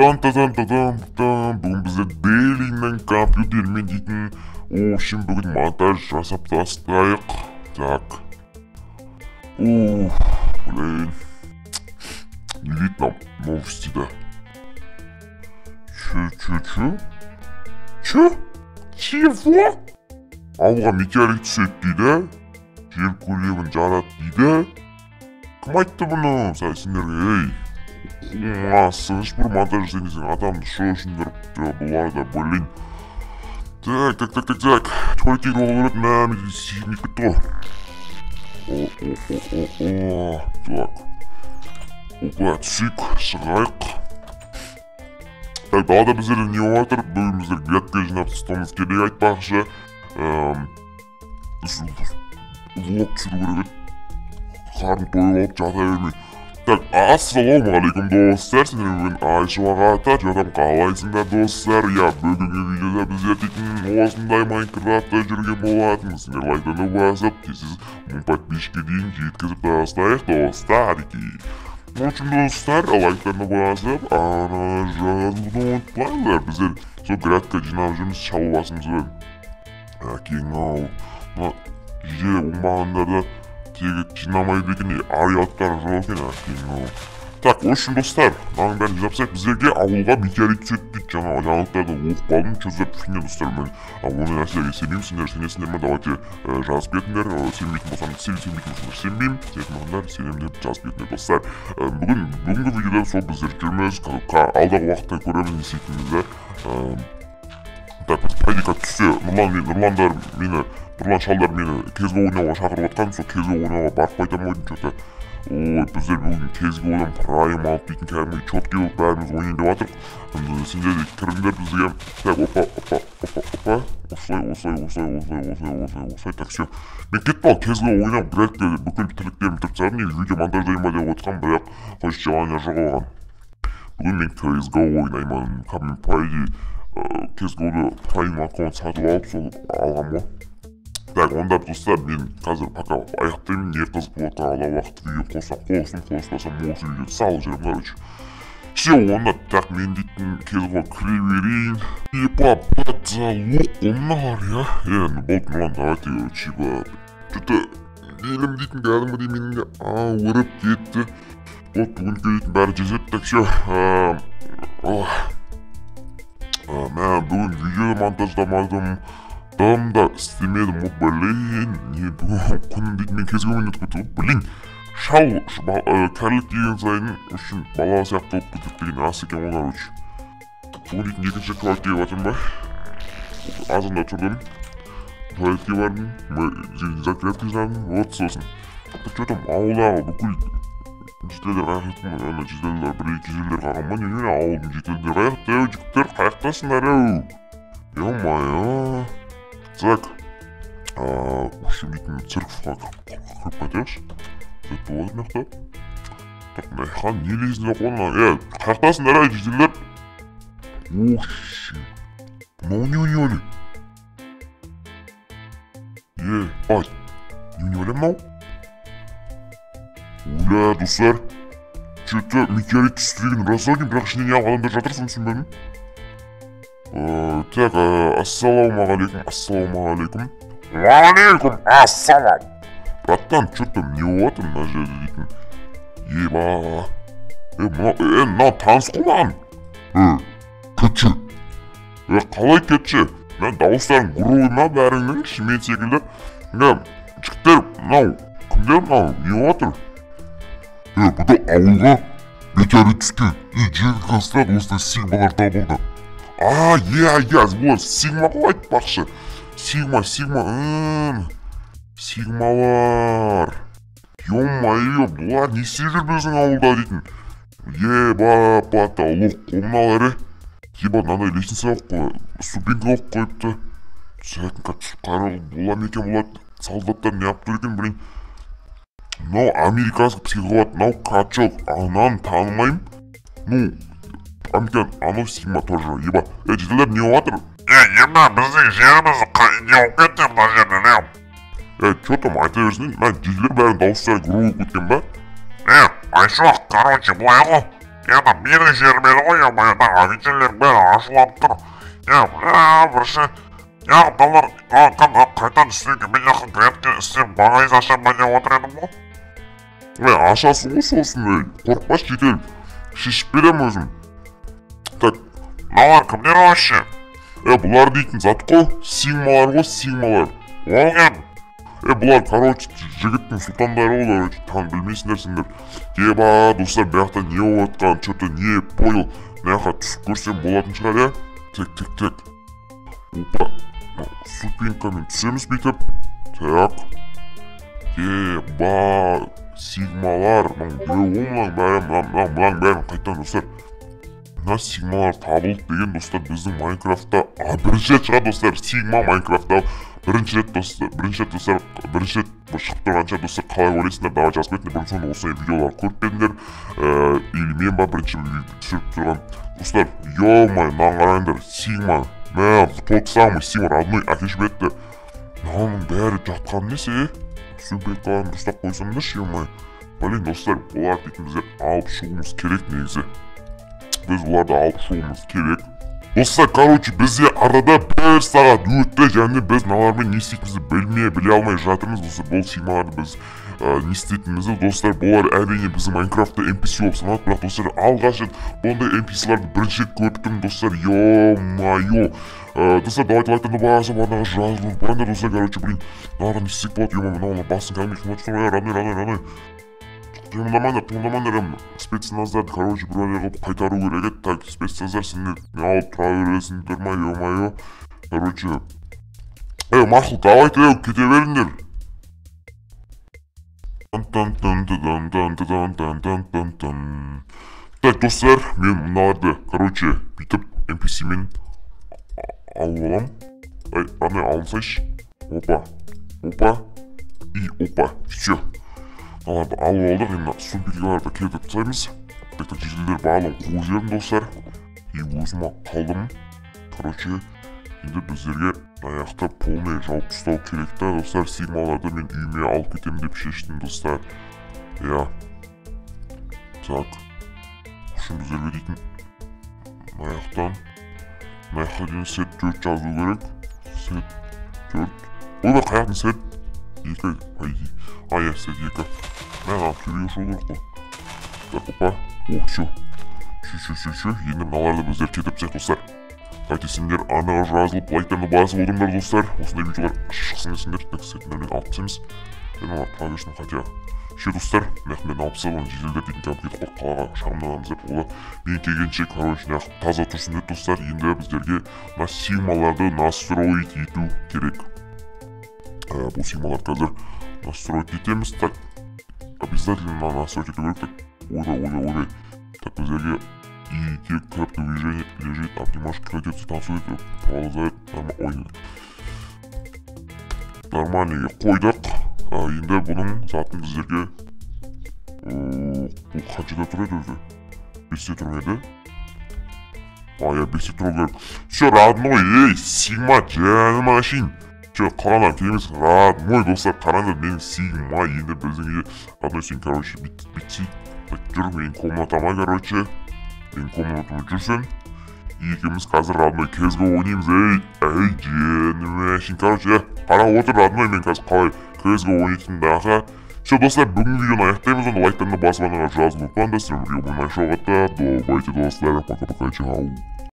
Бүгін бізде Дейлимен компьютермен дейтін общем бүгін монтаж жасап тастайық. Так. Блин. Не видно нам новости-то. Чё? Чего? Ауылға метеорит түседі дейді. Жер көлемін жарады дейді. Кім айтты бұны? Сендерге, сыныш бір монтаж жасайын адамды шошындырып бұларда, блин. Так. Туалеттен олғырып, мәмеде сүйініп кетті ғой. Так. Оқыла түсік, шығайық. Так, далада біздер не отыр? Бүгін біздер грядка жинап тастауымыз керек айтпақшы. Влог түсіру керек. Қарын тойып алып жата бермей. Так, ассалаумағалейкум достар, сендер бүгін Айшуағата жатам қалайсыңдар достар. Бүгінгі видеода біздер дейтін осындай Майнкрафтта жүрген болатынбыз. Сендер лайктарды басып, тез 1000 подписчикке дейін жеткізіп тастайық достар. Очень достар, лайктарды басып, жазуды ұмытпаңдар. Біздер сол грядка жинап жүрміз, шалу басымызбен. Кейін же оңбағандарда тегі жинамайды екен, ариаттары жоқ екен. Так, очень достар, маған бәрін жапсақ, біздерге ауылға метеорит түседі дейді. Жаңа жаңалықтарды оқып алдым, чөзіп фигня достар. Мен оны нәрселерге сенбеймін, сендер сенесіңдер ме? Давайте жазып кетіңдер. Сенбейтін болсам сенбейтін болсаңдар сенбеймін, сенетін болсаңдар сенемін деп жазып кетіңдер достар. Бүгінгі видеода сол біздер жүрміз, алдағы уақытта көреміз не істейтінімізді. Так, пайдека түссе, Нұрлан шалдар мені кезгі ойнауға шақырып отқан, сол кезгі ойнауға барып қайтам ойдым что-то. Біздер бүгін кезгі ойнам прайм алып дейтін кәдімгі четкий болып бәріміз ойнайын деп жатырық. Сендер де кіріңдер бізге. Так, осылай. Так, все. Мен кетіп ал, кезгі ойнап грядка бүкіл тірліктерім тұрып тастадым. Негізі видео монтаждайын ба деп отқан, бірақ қойшы желание жоқ оған. Бүгін мен кезгі ойнаймын. Кәдімгі пайди кезгі ойды прайм аккаунт сатып алып, сол алғам ғой. Так, онда достар, мен қазір пока аяқтаймын, не қызып болатқан алдағы уақыт видео қоспасам осы видеоды салып жүрем, короче. Все, онда, так, мен дейтін кезіға кіре берейін. Потолок, онар, болды, Нұрлан, давайте, что-то, елім дейтін кәдімгідей менің өріп кетті. Бүгінгі дейтін бәрі жезет, так, все. Мен бүгін видео монтаждамадым. Да істемедім, блин, не күнін дейтін мен кезге ойнатып кетті, блин, шал кәрілік деген сайын үшін бала сияқты болып кетіп деген рас екен олар өш. Бүгін дейтін екінші туалетке батырым ба? Азында тұрдым, туалетке бардым, закретке жинадым, вот сосын. Что там ауылдағы бүкіл жетелдер қаяқтың, жетелдер бір-екі жетелдер қағам ба, не ауылдың жетелдер қаяқты, жігіттер қаяқтасыңдар, ё-майо. Так, общем, дейтін церковқа кіріп қайтайықшы. Зәтті болады меқта. Так, Найхан, не лезінде қолына? Қаяқтасыңдар, жетелдер. Оши, мынау не? Не мынау? Уля, достар. Че-то метеорит түсіреген рас екен, бірақ ішінде не адамдар жатырсын түсінбедім. Так, ассалаумағалейкум. Уағалейкум, ассалам. Браттан, что-то не болатын мына жерде дейтін. Мынау таныс қылмаған. Кетші. Қалай кетші? Мен дауыстарын ғұройма бәріңнің шымен секілді. Жіктер, мынау, кімдер мынау, не болатыр? Бұда ауылға метеорит түскен. Жерді қастырады, осындай сигмалар табылды. Бұлар сигма ғой айтпақшы. Сигмалар. Ё-майо, бұлар не істеп жүр біздің ауылда дейтін. Потолок қомналары. Мынандай лестница қой, ступенька қойыпты. Сәкінка түсіп қарағыл, бұлар некен болады. Солдаттар не аптыр екен, блин. Мынау американский психолог, мынау качок, ананы танымайым. Анау сигма тоже, жетелер не олатыр? Біздің жерімізді не оп кетті мына жерден, Чё там айта берсін, жетелер бәрін дауыстары ғұру өткен ба? Айшуақ, короче, бұлай ғой. Ya da beni жермелі ғой, ya баяда офицерлер бәрі ашылап тұр. Ya бір şey. Ya адамдар қайтадан істеуге мен жақын грядке істеп бағайыз ашамын деп отыр едім ғой. Ашасың ғой сосын, қорықпас жетел. Шешіп берем өзім. Так, мыналар кімдер вообще? Бұлар дейтін зат қой, сигмалар ғой, сигмалар. Ол кім? Бұлар, короче, жігіттің сұлтандары олар, там білмейсіңдер сендер. Еба, достар, бияқта не олатқан, что-то не понял. Мынақа түсіп көрсем болатын шығар, я? Тек. Опа, ступенькамен түсеміз бүйтіп. Так. Еба, сигмалар, мұның бәрін қайтан, достар. Мына сигмалар табылды деген, достар, біздің Майнкрафтта бірінші рет шығады, достар, сигма Майнкрафтта бірінші рет шығып тұрғанша, достар, қалай ойлайсыңдар, давай жазып кетіңдер, бұрын соңды осындай видеолар көріп едіңдер, или мен ба бірінші түсіріп тұрған. Достар, ё-май, мынаған қараңдар, сигма, тот самый сигма родной әкешіп етті. Мынаның бәрі жатқан несі, сөмпекаларын дұрыстап қойсаңдаршы, ё-май. Блин, достар, олар дейтін біздер алып шығуымыз керек негізі. Біз оларды алып шығуымыз керек. Достар, короче, бізде арада бір сағат өтті, және біз мыналармен не істейтінімізді біле алмай жатырмыз. Достар, бұл сигмаларды біз не істейтінімізді, достар, бұлар әрине біздің Майнкрафтта NPC болып саналады, бірақ достар, алғаш рет бұндай NPC-ларды бірінші рет көрдім, достар, ё-майо. Достар, давайте лайктарды басып, арнаға жазылып, барыңдар, достар, короче, блин, мыналардан не істесек болады, ё-ма, мыналардан басын кәлмей, родной. Қимылдамаңдар, спецназдарды, короче, біреулер қылып қайтару керек еді. Так, спецназдар, сендер не алып тұра бересіңдер ма, ё-майо. Короче, мақұл, давайте, кете беріңдер. Так, достар, мен мыналарды, короче, бүйтіп NPC-мен алып алам. Родной, алынсайшы. Опа, и опа, всё. Аларды алып алдық, енді сумпекаларды кетіп тастаймыз. Так, жеделдер барлығын қуып жібердім, достар. И өзім қалдым. Короче, енді біздерге аяқта полный жауып тастау керек та, достар. Сигмаларды мен үйіме алып кетемін деп шештім, достар. Я. Так. Құшын біздерге дейтін аяқтан. Аяққа дейін сет 4 жазу керек. Сет 4. Ойбай, қаяқтың сет 2. Ая, сет 2. Мен алып төбеге ұшу керек қой. Так, опа. Всё. Енді мыналарды біздер кетіп тастайық, достар. Қайты сендер арнаға жазылып, лайктарды басып отырыңдар, достар. Осындай видеолар шықсын десеңдер. Так, сетінермен алып тастаймыз. Енді олар тұра берсін, хотя. Ше, достар, мен алып тастап, жеделдер дейтін кәміп кетіп қойып қалаға шағымданамыз деп. Олар мен келгенше, короче, таза тұрсын деп, достар. Енді біздерге мына сигмаларды настроить ету керек. Бұл сигмалар қазір настроить етеміз. Так, обязательно настроить ету керек. Так, ойдай. Так, біздерге и кнопка движения лежит, а немножко крадется, танцует, ползает, нормальный қойдық. Енді бұның затын біздерге бұл қаншада тұр еді өзі? 5-те тұр еді? Я 5-те тұру керек. Все, родной, сигма, жаным ашин. Қаланан келеміз, родной, достар, қараңдар, менің сигма, енді біздің родной сен, короче, бітсей. Жүр, менің комнатама, короче, менің комнатама жүрсен. Екеміз қазір родной кезгі ойнаймыз, жаным ашин, короче, қара отыр, родной, мен қазір қалай кезгі ойнайтындағы. Все, достар, бүгінгі видеоны аяқтаймыз, онда лайктарына басып арнаға жазылып ұтпаңдар, сіздерге бұндай шоғатта. Давайте, достар, пока-пока, чао.